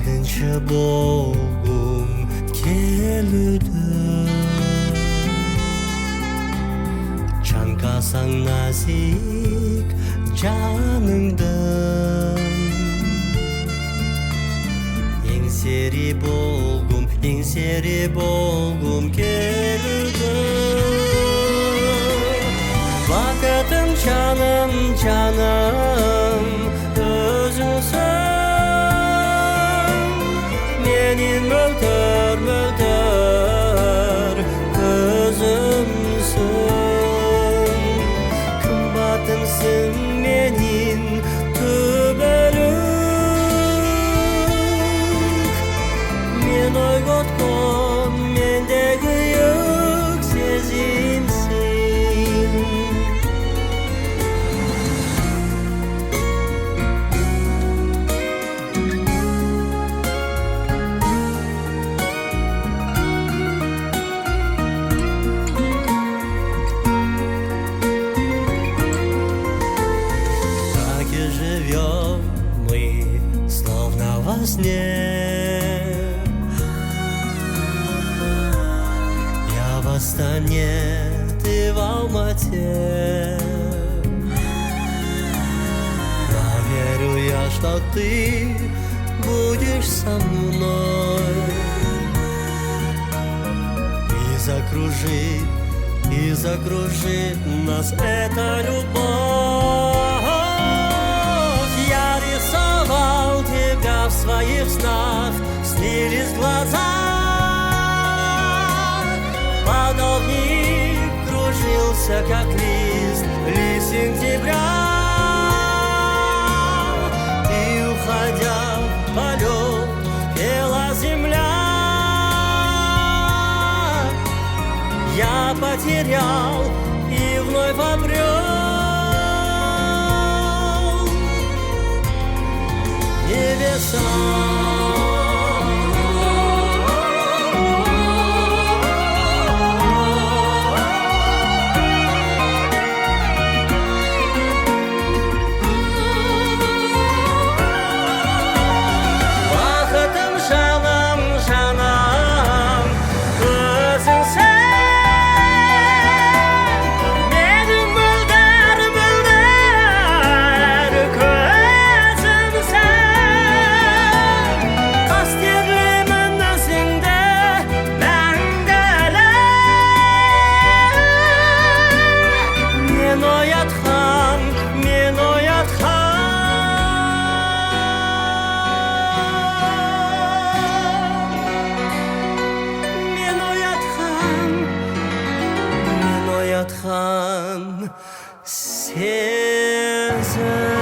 Алтынчы болгум келүүдө чаңкасаң назик жаныңдан еңсери болгум келүүдө бакытым жаным өзүңсүң менин мөлтөр көзүмсүң кымбатымсың менин түбөлүк мен ойготкон мендеги ыйык сезимсиң живем мы, словно во сне. Я в Астане, ты в Алмате. Но верю я, что ты будешь со мной. И закружит нас эта любовь. В своих снах снились глаза. Подолгник кружился, как лист сентября. И, уходя в полет, пела земля. Я потерял и вновь обрел небеса. Бақытым жаным өзіңсің менің мөлдір көзімсің сезім